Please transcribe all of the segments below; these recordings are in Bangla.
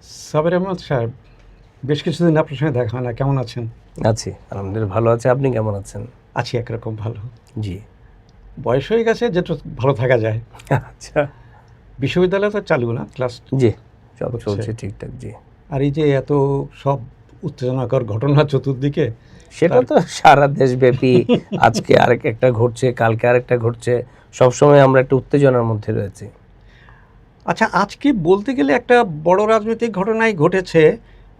সাবের আহমদ সাহেব, বেশ কিছুদিন আপনার সঙ্গে দেখা হয় না, কেমন আছেন? আছি, আলহামদুলিল্লাহ ভালো আছে। আপনি কেমন আছেন? আছি একরকম ভালো। জি। বয়স হয়ে গেছে, যেটা ভালো থাকা যায়। আচ্ছা। বিশ্ববিদ্যালয় তো চালু না, ক্লাস জি, সব হচ্ছে। চলছে ঠিকঠাক। জি, আর এই যে এত সব উত্তেজনাকর ঘটনা চতুর্দিকে, সেটা তার তো সারা দেশব্যাপী। আজকে আরেক একটা ঘটছে, কালকে আরেকটা ঘটছে। সবসময় আমরা একটা উত্তেজনার মধ্যে রয়েছি। আচ্ছা, আজকে বলতে গেলে একটা বড় রাজনৈতিক ঘটনাই ঘটেছে,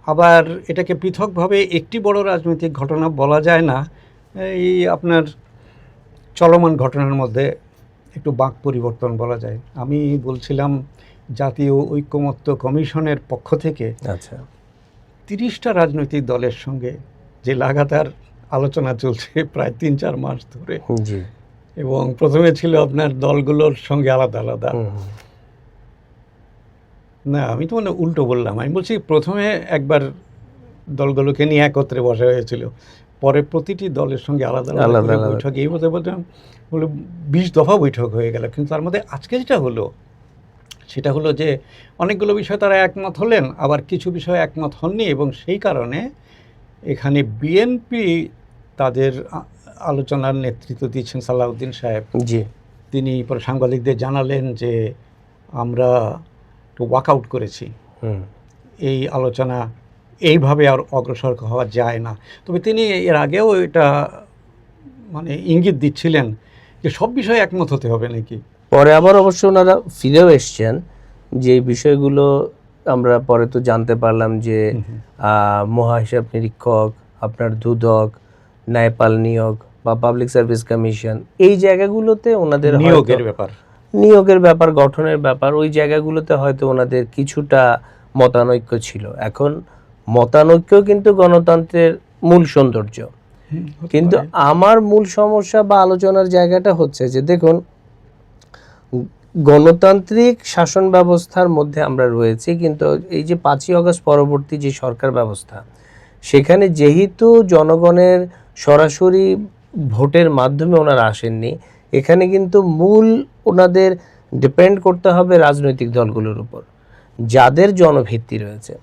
আবার এটাকে পৃথকভাবে একটি বড় রাজনৈতিক ঘটনা বলা যায় না। এই আপনার চলমান ঘটনার মধ্যে একটু বাঁক পরিবর্তন বলা যায়। আমি বলছিলাম, জাতীয় ঐকমত্য কমিশনের পক্ষ থেকে আচ্ছা। 30টা রাজনৈতিক দলের সঙ্গে যে লাগাতার আলোচনা চলছে প্রায় 3-4 মাস ধরে, জি। এবং প্রথমে ছিল আপনার দলগুলোর সঙ্গে আলাদা আলাদা। না, আমি তো মানে উল্টো বললাম। আমি বলছি প্রথমে একবার দলগুলোকে নিয়ে একত্রে বসা হয়েছিল, পরে প্রতিটি দলের সঙ্গে আলাদা আলাদা আলাদা করে আলাদা। বৈঠক, এই বলতে বলতে বলে 20 দফা বৈঠক হয়ে গেল। কিন্তু তার মধ্যে আজকে যেটা হলো, সেটা হলো যে অনেকগুলো বিষয় তারা একমত হলেন, আবার কিছু বিষয় একমত হননি, এবং সেই কারণে এখানে বিএনপি তাদের আলোচনার নেতৃত্ব দিচ্ছেন সালাউদ্দিন সাহেব। জি। তিনি পরে সাংবাদিকদের জানালেন যে আমরা একটু ওয়াকআউট করেছি, এই আলোচনা এইভাবে আর অগ্রসর হওয়া যায় না। তবে তিনি এর আগেও এটা মানে ইঙ্গিত দিচ্ছিলেন যে সব বিষয়ে একমত হতে হবে নাকি। পরে আবার অবশ্য ওনারা ফিরেও এসছেন, যে বিষয়গুলো আমরা পরে তো জানতে পারলাম যে মহাহিসাব নিরীক্ষক, আপনার দুদক, ন্যায়পাল নিয়োগ বা পাবলিক সার্ভিস কমিশন, এই জায়গাগুলোতে ওনাদের নিয়োগের ব্যাপার, গঠনের ব্যাপার, ওই জায়গাগুলোতে হয়তো ওনাদের কিছুটা মতানৈক্য ছিল। এখন মতানৈক্য কিন্তু গণতন্ত্রের মূল সৌন্দর্য। কিন্তু আমার মূল সমস্যা বা আলোচনার জায়গাটা হচ্ছে যে দেখুন, গণতান্ত্রিক শাসন ব্যবস্থার মধ্যে আমরা রয়েছি, কিন্তু এই যে 5ই আগস্ট পরবর্তী যে সরকার ব্যবস্থা, সেখানে যেহেতু জনগণের সরাসরি ভোটের মাধ্যমে ওনারা আসেননি, এখানে কিন্তু মূল ওনাদের ডিপেন্ড করতে হবে রাজনৈতিক দলগুলোর উপর, যাদের জনভিত্তি রয়েছে।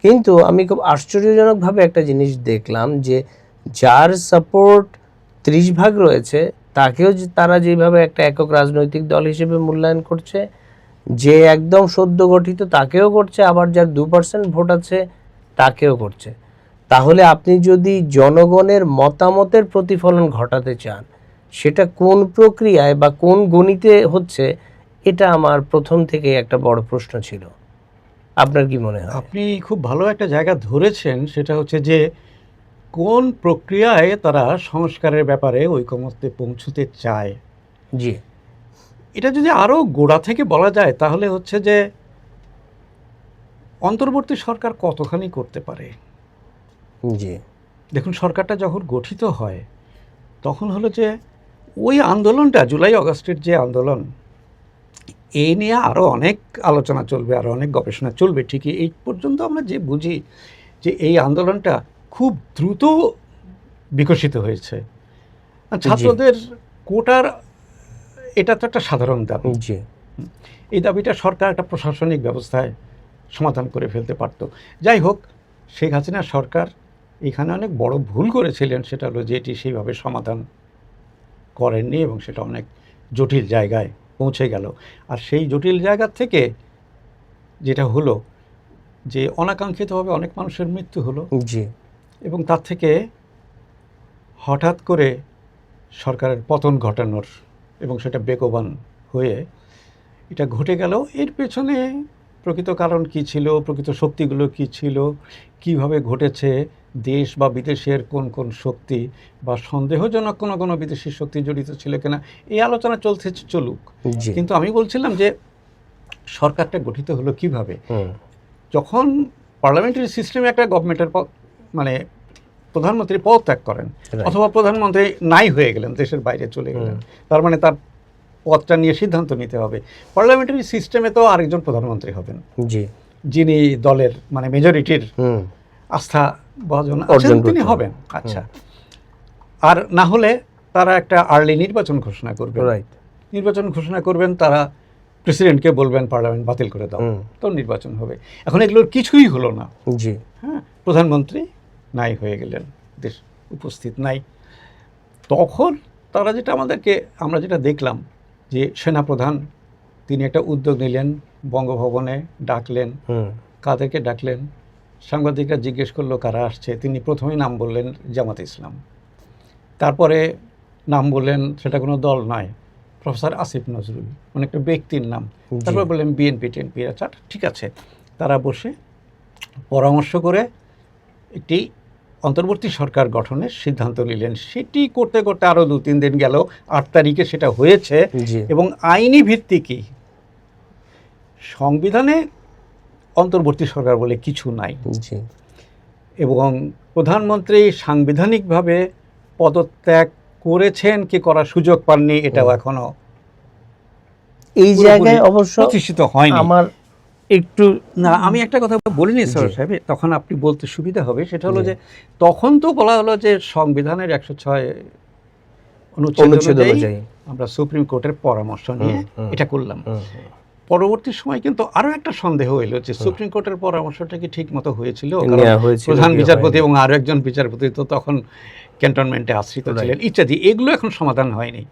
কিন্তু আমি খুব আশ্চর্যজনকভাবে একটা জিনিস দেখলাম যে যার সাপোর্ট 30% রয়েছে, তাকেও তারা যেভাবে একটা একক রাজনৈতিক দল হিসেবে মূল্যায়ন করছে, যে একদম সদ্য গঠিত তাকেও করছে, আবার যার 2% ভোট আছে তাকেও করছে। তাহলে আপনি যদি জনগণের মতামতের প্রতিফলন ঘটাতে চান, সেটা কোন প্রক্রিয়ায় বা কোন গণিতে হচ্ছে, এটা আমার প্রথম থেকে একটা বড় প্রশ্ন ছিল। আপনার কি মনে হয়? আপনি খুব ভালো একটা জায়গা ধরেছেন, সেটা হচ্ছে যে কোন প্রক্রিয়ায় তারা সংস্কারের ব্যাপারে ঐকমত্যে পৌঁছতে চায়। জি। এটা যদি আরও গোড়া থেকে বলা যায়, তাহলে হচ্ছে যে অন্তর্বর্তী সরকার কতখানি করতে পারে। জি। দেখুন, সরকারটা যখন গঠিত হয়, তখন হলো যে ওই আন্দোলনটা, জুলাই আগস্টের যে আন্দোলন, এই নিয়ে আরও অনেক আলোচনা চলবে, আরও অনেক গবেষণা চলবে ঠিকই। এই পর্যন্ত আমরা যে বুঝি যে এই আন্দোলনটা খুব দ্রুত বিকশিত হয়েছে। ছাত্রদের কোটার, এটা তো একটা সাধারণ দাবি। এই দাবিটা সরকার একটা প্রশাসনিক ব্যবস্থায় সমাধান করে ফেলতে পারত। যাই হোক, শেখ হাসিনা সরকার এখানে অনেক বড় ভুল করেছিলেন, সেটা হলো যে এটি সেইভাবে সমাধান করেননি, এবং সেটা অনেক জটিল জায়গায় পৌঁছে গেল। আর সেই জটিল জায়গা থেকে যেটা হলো যে অনাকাঙ্ক্ষিতভাবে অনেক মানুষের মৃত্যু হলো, এবং তার থেকে হঠাৎ করে সরকারের পতন ঘটানোর, এবং সেটা বেগবান হয়ে এটা ঘটে গেল। এর পেছনে প্রকৃত কারণ কী ছিল, প্রকৃত শক্তিগুলো কী ছিল, কিভাবে ঘটেছে, দেশ বা বিদেশের কোন কোন শক্তি বা সন্দেহজনক কোনো কোনো বিদেশি শক্তি জড়িত ছিল কিনা, এই আলোচনা চলুক। কিন্তু আমি বলছিলাম যে সরকারটা গঠিত হলো কিভাবে, যখন পার্লামেন্টারি সিস্টেমে একটা গভর্নমেন্টের মানে প্রধানমন্ত্রী পদত্যাগ করেন, অথবা প্রধানমন্ত্রী নাই হয়ে গেলেন, দেশের বাইরে চলে গেলেন, তার মানে তার পদটা নিয়ে সিদ্ধান্ত নিতে হবে। পার্লামেন্টারি সিস্টেমে তো আরেকজন প্রধানমন্ত্রী হবেন, যিনি দলের মানে মেজরিটির আস্থা ভাজন আছেন, তিনি হবেন। আচ্ছা, আর না হলে তারা একটা আর্লি নির্বাচন ঘোষণা করবেন। নির্বাচন ঘোষণা করবেন, তারা প্রেসিডেন্টকে বলবেন পার্লামেন্ট বাতিল করে দাও, হুম। তো নির্বাচন হবে। এখন এগুলোর কিছুই হলো না। জি। হ্যাঁ, প্রধানমন্ত্রী নাই হয়ে গেলেন, দেশ উপস্থিত নাই। তখন তারা যেটা আমরা যেটা দেখলাম যে সেনাপ্রধান তিনি একটা উদ্যোগ নিলেন, বঙ্গভবনে ডাকলেন। হুম। কাদেরকে ডাকলেন? সাংবাদিকরা জিজ্ঞেস করলো কারা আসছে, তিনি প্রথমেই নাম বললেন জামাতে ইসলাম। তারপরে নাম বললেন সেটা কোনো দল নয়, প্রফেসর আসিফ নজরুল, মানে একটা ব্যক্তির নাম। তারপর বললেন বিএনপি টিএনপি। আচ্ছা ঠিক আছে, তারা বসে পরামর্শ করে একটি অন্তর্বর্তী সরকার গঠনের সিদ্ধান্ত নিলেন। সেটি করতে করতে আরও 2-3 দিন গেল, 8 তারিখে সেটা হয়েছে। জি। এবং আইনি ভিত্তি কি? সংবিধানে অন্তর্বর্তী সরকার বলে কিছু নাই। জি। এবং প্রধানমন্ত্রী সাংবিধানিকভাবে পদত্যাগ করেছেন কি করার সুযোগ পাননি, এটাও এখনো এই জায়গায় অবশ্য প্রতিষ্ঠিত হয়নি। আমার একটু না, আমি একটা কথা বলিনি স্যার সাহেব, তখন আপনি বলতে সুবিধা হবে। সেটা হলো যে তখন তো বলা হলো যে সংবিধানের 106 অনুচ্ছেদ অনুযায়ী আমরা সুপ্রিম কোর্টের পরামর্শ নিয়ে এটা করলাম। পরবর্তী সময় কিন্তু আরো একটা সন্দেহ এলো যে সুপ্রিম কোর্টের পরামর্শটা কি ঠিক মতো হয়েছিল? কারণ প্রধান বিচারপতি এবং আরো একজন বিচারপতি তো তখন ক্যান্টনমেন্টে আশ্রিত ছিলেন ইত্যাদি, এগুলো এখন সমাধান হয়নি।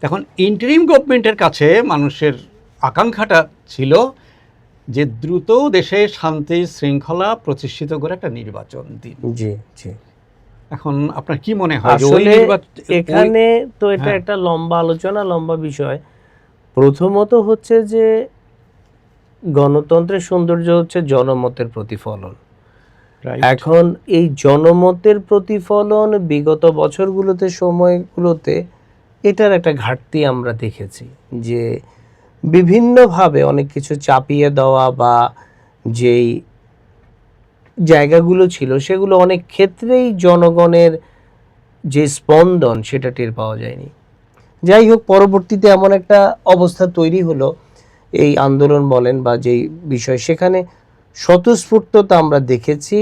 এখন ইন্টারিম গভর্নমেন্টের কাছে মানুষের আকাঙ্ক্ষাটা ছিল যে দ্রুত দেশে শান্তি শৃঙ্খলা প্রতিষ্ঠিত করে একটা নির্বাচন দিন। জি জি। এখন আপনার কি মনে হয় আসলে এখানে তো এটা একটা লম্বা আলোচনা, লম্বা বিষয়। প্রথমত হচ্ছে যে গণতন্ত্রের সৌন্দর্য হচ্ছে জনমতের প্রতিফলন। এখন এই জনমতের প্রতিফলন বিগত বছরগুলোতে, সময়গুলোতে এটার একটা ঘাটতি আমরা দেখেছি, যে বিভিন্নভাবে অনেক কিছু চাপিয়ে দেওয়া বা যেই জায়গাগুলো ছিল সেগুলো অনেক ক্ষেত্রেই জনগণের যে স্পন্দন সেটা টের পাওয়া যায়নি। যাই হোক, পরবর্তীতে এমন একটা অবস্থা তৈরি হলো, এই আন্দোলন বলেন বা যেই বিষয়, সেখানে স্বতঃস্ফূর্ততা আমরা দেখেছি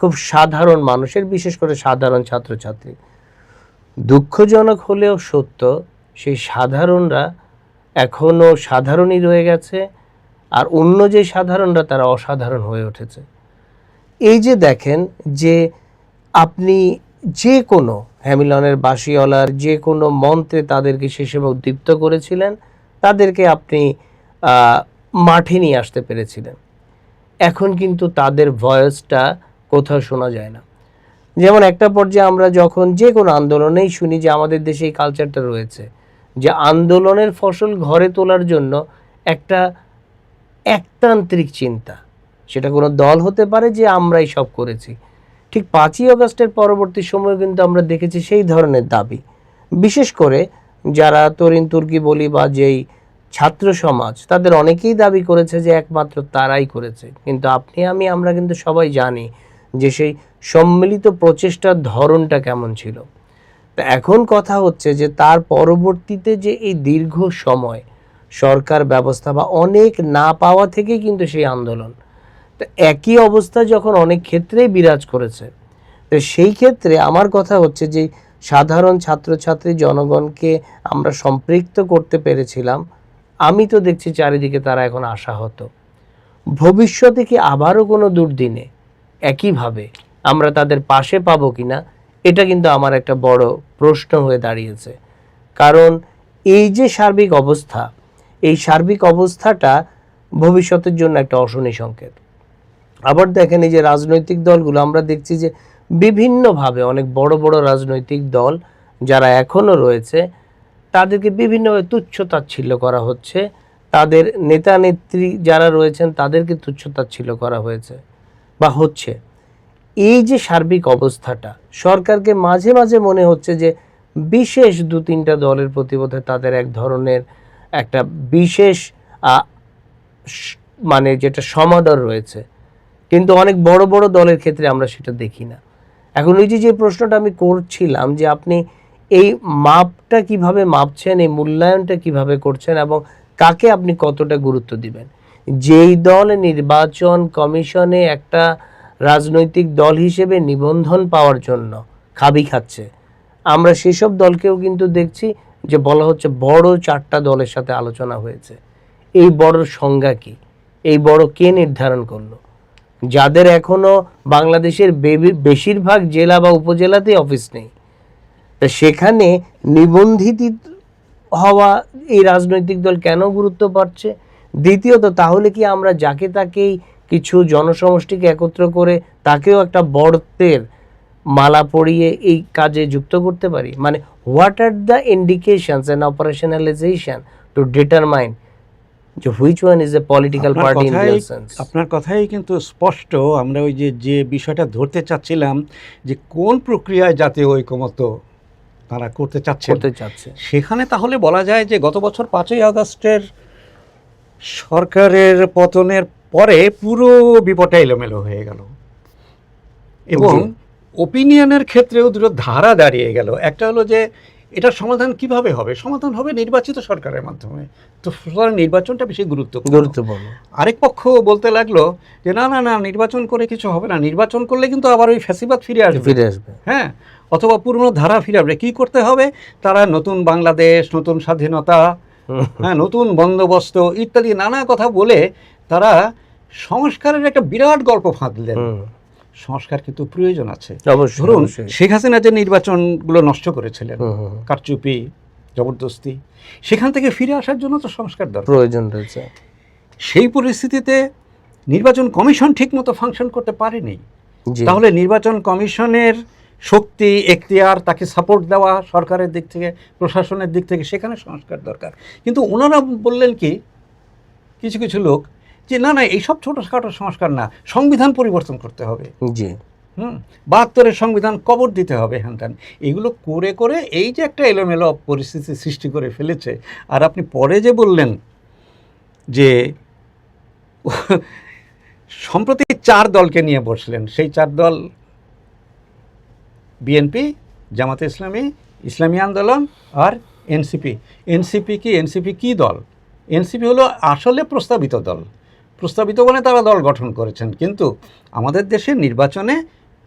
খুব সাধারণ মানুষের, বিশেষ করে সাধারণ ছাত্রছাত্রী। দুঃখজনক হলেও সত্য, সেই সাধারণরা এখনও সাধারণই রয়ে গেছে, আর অন্য যে সাধারণরা তারা অসাধারণ হয়ে উঠেছে। এই যে দেখেন যে আপনি যে কোনো হ্যামিলনের বাঁশিওয়ালার যে কোনো মন্ত্রে তাদেরকে সে সময় উদ্দীপ্ত করেছিলেন, তাদেরকে আপনি মাঠে নিয়ে আসতে পেরেছিলেন। এখন কিন্তু তাদের ভয়েসটা কোথাও শোনা যায় না। যেমন একটা পর্যায়ে আমরা যখন যে কোনো আন্দোলনেই শুনি যে আমাদের দেশে এই কালচারটা রয়েছে যে আন্দোলনের ফসল ঘরে তোলার জন্য একটা একতান্ত্রিক চিন্তা, সেটা কোনো দল হতে পারে যে আমরাই সব করেছি। ঠিক 5ই আগস্টের পরবর্তী সময় কিন্তু আমরা দেখেছি সেই ধরনের দাবি, বিশেষ করে যারা তরুণ তুর্কি বলি বা যেই ছাত্র সমাজ, তাদের অনেকেই দাবি করেছে যে একমাত্র তারাই করেছে। কিন্তু আপনি আমি আমরা কিন্তু সবাই জানি যে সেই সম্মিলিত প্রচেষ্টার ধরনটা কেমন ছিল। তো এখন কথা হচ্ছে যে তার পরবর্তীতে যে এই দীর্ঘ সময় সরকার ব্যবস্থা বা অনেক না পাওয়া থেকে কিন্তু সেই আন্দোলন, তো একই অবস্থা যখন অনেক ক্ষেত্রেই বিরাজ করেছে, তো সেই ক্ষেত্রে আমার কথা হচ্ছে যে সাধারণ ছাত্রছাত্রী জনগণকে আমরা সম্পৃক্ত করতে পেরেছিলাম। আমি তো দেখছি চারিদিকে তারা এখন আশাহত। ভবিষ্যতে কি আবারও কোনো দুর্দিনে একইভাবে আমরা তাদের পাশে পাবো কিনা, এটা কিন্তু আমার একটা বড় প্রশ্ন হয়ে দাঁড়িয়েছে। কারণ এই যে সার্বিক অবস্থা, এই সার্বিক অবস্থাটা ভবিষ্যতের জন্য একটা অশনি সংকেত। আবার দেখেন এই যে রাজনৈতিক দলগুলো, আমরা দেখছি যে বিভিন্নভাবে অনেক বড় বড় রাজনৈতিক দল যারা এখনো রয়েছে তাদেরকে বিভিন্নভাবে তুচ্ছ-তাচ্ছিল্য করা হচ্ছে, তাদের নেতা নেত্রী যারা রয়েছেন তাদেরকে তুচ্ছ-তাচ্ছিল্য করা হয়েছে বা হচ্ছে। এই যে সার্বিক অবস্থাটা, সরকারকে মাঝে মাঝে মনে হচ্ছে যে বিশেষ 2-3টা দলের প্রতি বোধহয় তাদের এক ধরনের একটা বিশেষ মানে যেটা সমাদর রয়েছে, কিন্তু অনেক বড় বড় দলের ক্ষেত্রে আমরা সেটা দেখি না। এখন ওই যে প্রশ্নটা আমি করছিলাম যে আপনি এই মাপটা কিভাবে মাপছেন, এই মূল্যায়নটা কিভাবে করছেন এবং কাকে আপনি কতটা গুরুত্ব দিবেন? যেই দল নির্বাচন কমিশনে একটা রাজনৈতিক দল হিসেবে নিবন্ধন পাওয়ার জন্য খাবি খাচ্ছে, আমরা সেসব দলকেও কিন্তু দেখছি যে বলা হচ্ছে বড় 4টা দলের সাথে আলোচনা হয়েছে। এই বড়র সংজ্ঞা কি, এই বড় কে নির্ধারণ করলো? যাদের এখনো বাংলাদেশের বেশিরভাগ জেলা বা উপজেলাতেই অফিস নেই, তা সেখানে নিবন্ধিত হওয়া এই রাজনৈতিক দল কেন গুরুত্ব পাচ্ছে? দ্বিতীয়ত, তাহলে কি আমরা যাকে তাকেই কিছু জনসমষ্টিকে একত্র করে তাকেও একটা বর্তের মালা পরিয়ে এই কাজে যুক্ত করতে পারি? মানে what are the indications and operationalization to determine যে which one is a political party in real sense? আপনার কথাই কিন্তু স্পষ্ট। আমরা ওই যে বিষয়টা ধরতে চাচ্ছিলাম যে কোন প্রক্রিয়ায় জাতীয় ঐকমত্য তারা করতে চাচ্ছে, সেখানে তাহলে বলা যায় যে গত বছর 5ই আগস্টের সরকারের পতনের পরে পুরো বিপদটা এলোমেলো হয়ে গেল এবং ওপিনিয়নের ক্ষেত্রেও দুটো ধারা দাঁড়িয়ে গেল। একটা হলো যে এটার সমাধান কিভাবে হবে, সমাধান হবে নির্বাচিত সরকারের মাধ্যমে, তো সুতরাং নির্বাচনটা বেশি গুরুত্বপূর্ণ। আরেক পক্ষ বলতে লাগলো যে না না না, নির্বাচন করে কিছু হবে না, নির্বাচন করলে কিন্তু আবার ওই ফ্যাসিবাদ ফিরে আসবে। হ্যাঁ, অথবা পুরনো ধারা ফিরে আসবে। কী করতে হবে? তারা নতুন বাংলাদেশ, নতুন স্বাধীনতা, হ্যাঁ, নতুন বন্দোবস্ত ইত্যাদি নানা কথা বলে তারা সংস্কারের একটা বিরাট গল্প ফাঁদলেন। সংস্কার কিন্তু প্রয়োজন আছে। ধরুন শেখ হাসিনা যে নির্বাচনগুলো নষ্ট করেছিলেন, কারচুপি, জবরদস্তি, সেখান থেকে ফিরে আসার জন্য তো সংস্কার দরকার, প্রয়োজন রয়েছে। সেই পরিস্থিতিতে নির্বাচন কমিশন ঠিকমতো ফাংশন করতে পারেনি। তাহলে নির্বাচন কমিশনের শক্তি, এখতিয়ার, তাকে সাপোর্ট দেওয়া সরকারের দিক থেকে, প্রশাসনের দিক থেকে, সেখানে সংস্কার দরকার। কিন্তু ওনারা বললেন কি, কিছু কিছু লোক, যে না না, এইসব ছোটোখাটো সংস্কার না, সংবিধান পরিবর্তন করতে হবে। জি, 72-এর সংবিধান কবর দিতে হবে, হ্যান। এগুলো করে করে এই যে একটা এলোমেলো পরিস্থিতি সৃষ্টি করে ফেলেছে। আর আপনি পরে যে বললেন যে সম্প্রতি 4 দলকে নিয়ে বসলেন, সেই 4 দল বিএনপি, জামাতে ইসলামী, ইসলামী আন্দোলন আর এনসিপি। এনসিপি কি দল? এনসিপি হলো আসলে প্রস্তাবিত দল। প্রস্তাবিত মানে তারা দল গঠন করেছেন, কিন্তু আমাদের দেশের নির্বাচনে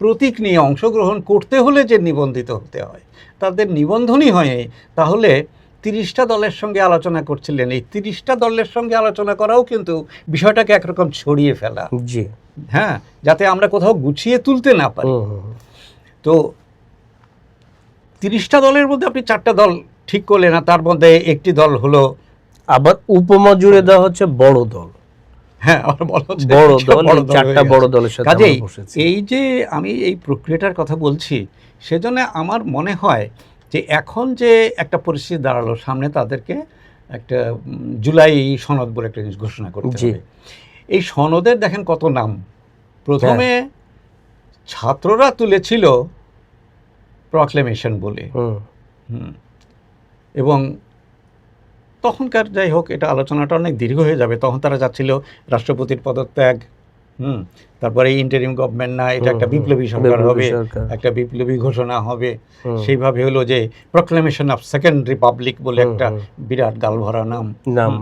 প্রতীক নিয়ে অংশগ্রহণ করতে হলে যে নিবন্ধিত হতে হয়, তাদের নিবন্ধনই হয়। তাহলে 30টা দলের সঙ্গে আলোচনা করছিলেন। এই 30টা দলের সঙ্গে আলোচনা করাও কিন্তু বিষয়টাকে একরকম ছড়িয়ে ফেলা। জি, হ্যাঁ, যাতে আমরা কোথাও গুছিয়ে তুলতে না পারি। তো 30টা দলের মধ্যে আপনি 4টা দল ঠিক করলেন, না তার মধ্যে একটি দল হলো, আবার উপমা জুড়ে দেওয়া হচ্ছে বড় দল। হ্যাঁ, বড় দল, 4টা বড় দলের সাথে। কাজেই এই যে আমি এই প্রক্রিয়াটার কথা বলছি, সেজন্য আমার মনে হয় যে এখন যে একটা পরিস্থিতি দাঁড়ালো সামনে, তাদেরকে একটা জুলাই সনদ বলে একটা জিনিস ঘোষণা করতে হবে। এই সনদের দেখেন কত নাম। প্রথমে ছাত্ররা তুলেছিল প্রক্লেমেশন বলে, এবং তখনকার যাই হোক, এটা আলোচনাটা অনেক দীর্ঘ হয়ে যাবে। তখন তারা যাচ্ছিল রাষ্ট্রপতির পদত্যাগ, তারপরে ইন্টারিম গভর্নমেন্ট না, এটা একটা বিপ্লবী সরকার হবে, একটা বিপ্লবী ঘোষণা হবে। সেইভাবে হলো যে প্রক্লেমেশন অফ সেকেন্ড রিপাবলিক বলে একটা বিরাট গালভরা নাম,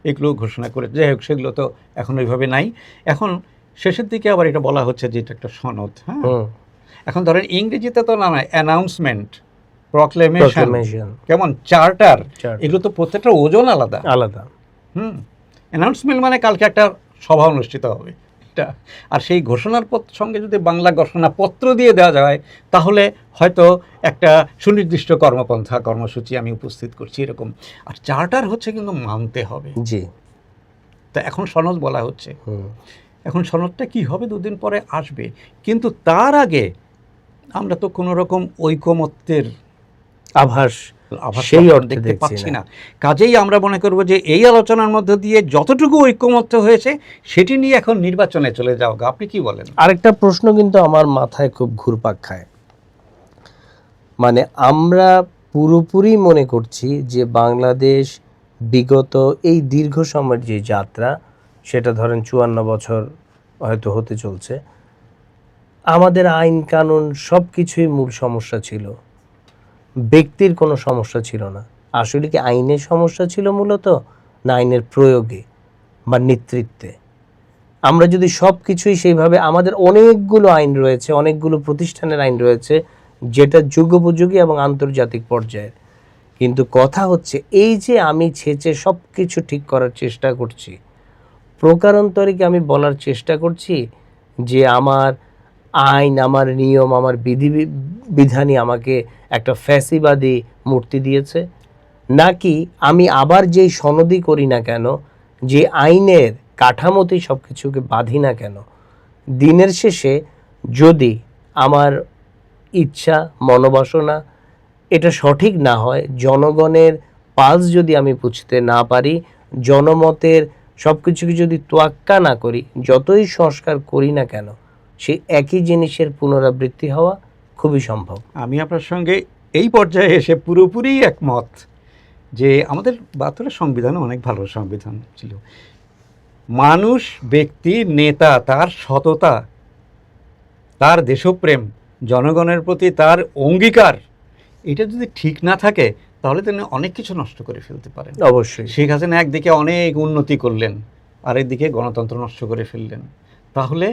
এগুলো ঘোষণা করে। যাই হোক, সেগুলো তো এখন ওইভাবে নাই। এখন শেষের দিকে আবার এটা বলা হচ্ছে যে এটা একটা সনদ। হ্যাঁ, এখন ধরেন ইংরেজিতে তো না, অ্যানাউন্সমেন্ট, প্রক্লেমেশন, কেমন চার্টার, এগুলো তো প্রত্যেকটা ওজন আলাদা আলাদা। অ্যানাউন্সমেন্ট মানে কালকে একটা সভা অনুষ্ঠিত হবে, এটা। আর সেই ঘোষণার সঙ্গে যদি বাংলা ঘোষণাপত্র দিয়ে দেওয়া যায়, তাহলে হয়তো একটা সুনির্দিষ্ট কর্মপন্থা, কর্মসূচি আমি উপস্থিত করছি, এরকম। আর চার্টার হচ্ছে কিন্তু মানতে হবে। জি, তা এখন সনদ বলা হচ্ছে। এখন সনদটা কি হবে 2 দিন পরে আসবে, কিন্তু তার আগে আমরা তো কোনো রকম ঐকমত্যের আভাস সেই অর্থে দেখতে পাচ্ছি না। কাজেই আমরা মনে করব যে এই আলোচনার মধ্যে দিয়ে যতটুকু ঐকমত্য হয়েছে সেটি নিয়ে এখন নির্বাচনে চলে যাও। আপনি কি বলেন? আরেকটা প্রশ্ন কিন্তু আমার মাথায় খুব ঘুরপাক খায়। মানে আমরা পুরোপুরি মনে করছি যে বাংলাদেশ বিগত এই দীর্ঘ সময়ের যে যাত্রা, সেটা ধরেন 54 বছর হয়তো হতে চলছে, আমাদের আইন কানুন সব কিছুই মূল সমস্যা ছিল, ব্যক্তির কোনো সমস্যা ছিল না। আসলে কি আইনের সমস্যা ছিল মূলত, না আইনের প্রয়োগে বা নেতৃত্বে? আমরা যদি সব কিছুই সেইভাবে, আমাদের অনেকগুলো আইন রয়েছে, অনেকগুলো প্রতিষ্ঠানের আইন রয়েছে, যেটা যুগোপযোগী এবং আন্তর্জাতিক পর্যায়ের, কিন্তু কথা হচ্ছে এই যে আমি ছেঁচে সব কিছু ঠিক করার চেষ্টা করছি, প্রকারান্তরে কি আমি বলার চেষ্টা করছি যে আমার আইন, আমার নিয়ম, আমার বিধানই আমাকে একটা ফ্যাসিবাদী মূর্তি দিয়েছে? নাকি আমি আবার যেই সনদই করি না কেন, যে আইনের কাঠামোতেই সব কিছুকে বাঁধি না কেন, দিনের শেষে যদি আমার ইচ্ছা, মনোবাসনা এটা সঠিক না হয়, জনগণের পালস যদি আমি বুঝতে না পারি, জনমতের সব কিছুকে যদি তোয়াক্কা না করি, যতই সংস্কার করি না কেন, সেই একই জিনিসের পুনরাবৃত্তি হওয়া খুবই সম্ভব। আমি আপনার সঙ্গে এই পর্যায়ে এসে পুরোপুরি একমত যে আমাদের ৭২-এর সংবিধান অনেক ভালো সংবিধান ছিল। মানুষ, ব্যক্তি, নেতা, তার সততা, তার দেশপ্রেম, জনগণের প্রতি তার অঙ্গীকার, এটা যদি ঠিক না থাকে তাহলে তিনি অনেক কিছু নষ্ট করে ফেলতে পারেন। অবশ্যই শেখ হাসিনা একদিকে অনেক উন্নতি করলেন, আরেকদিকে গণতন্ত্র নষ্ট করে ফেললেন। তাহলে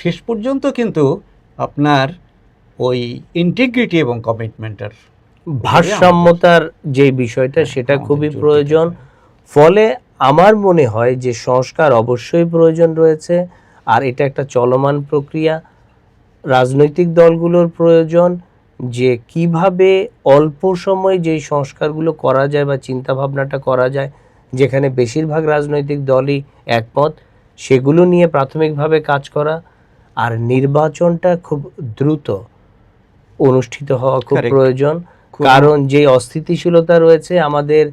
শেষ পর্যন্ত কিন্তু আপনার ওই ইন্টিগ্রিটি এবং কমিটমেন্টের ভারসাম্যতার যে বিষয়টা সেটা আমাদের খুবই জোর দিতে প্রয়োজন। হবে। ফলে আমার মনে হয় যে সংস্কার অবশ্যই প্রয়োজন রয়েছে, আর এটা একটা চলমান প্রক্রিয়া। রাজনৈতিক দলগুলোর প্রয়োজন যে কিভাবে অল্প সময়ে যেই সংস্কারগুলো করা যায় বা চিন্তা ভাবনাটা করা যায়, যেখানে বেশিরভাগ রাজনৈতিক দলই একমত, সেগুলো নিয়ে প্রাথমিকভাবে কাজ করা। আর নির্বাচনটা খুব দ্রুত অনুষ্ঠিত হওয়া খুব Correct. প্রয়োজন, কারণ যে অস্থিতিশীলতা রয়েছে, আমাদের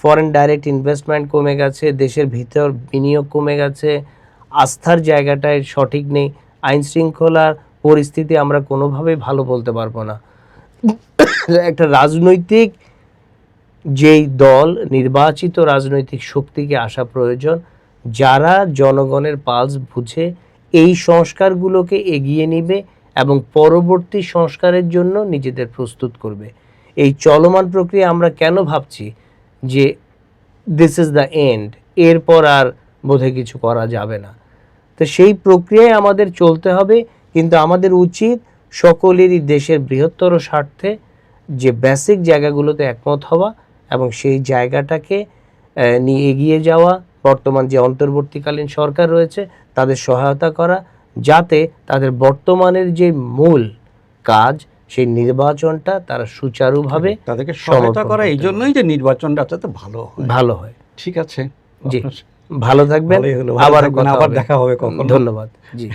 ফরেন ডাইরেক্ট ইনভেস্টমেন্ট কমে গেছে, দেশের ভিতর বিনিয়োগ কমে গেছে, আস্থার জায়গাটায় সঠিক নেই, আইন শৃঙ্খলার পরিস্থিতি আমরা কোনোভাবেই ভালো বলতে পারবো না। একটা রাজনৈতিক যেই দল, নির্বাচিত রাজনৈতিক শক্তিকে আসা প্রয়োজন, যারা জনগণের পালস বুঝে এই সংস্কারগুলোকে এগিয়ে নিবে এবং পরবর্তী সংস্কারের জন্য নিজেদের প্রস্তুত করবে। এই চলমান প্রক্রিয়া আমরা কেন ভাবছি যে দিস ইজ দ্য এন্ড, এরপর আর বোধহয় কিছু করা যাবে না, তো সেই প্রক্রিয়ায় আমাদের চলতে হবে। কিন্তু আমাদের উচিত সকলেরই দেশের বৃহত্তর স্বার্থে যে বেসিক জায়গাগুলোতে একমত হওয়া এবং সেই জায়গাটাকে নিয়ে এগিয়ে যাওয়া। বর্তমান যে অন্তর্বর্তীকালীন সরকার রয়েছে তাদের সহায়তা করা, যাতে তাদের বর্তমানের যে মূল কাজ সেই নির্বাচনটা তারা সুচারুভাবে তাদেরকে সহায়তা সমর্পণ করা এই করতে জন্যই যে নির্বাচনটা যাতে ভালো হয়। ঠিক আছে। জি, ভালো থাকবেন, ভালোই হলো, আবার আবার দেখা হবে কখনো। ধন্যবাদ। জি।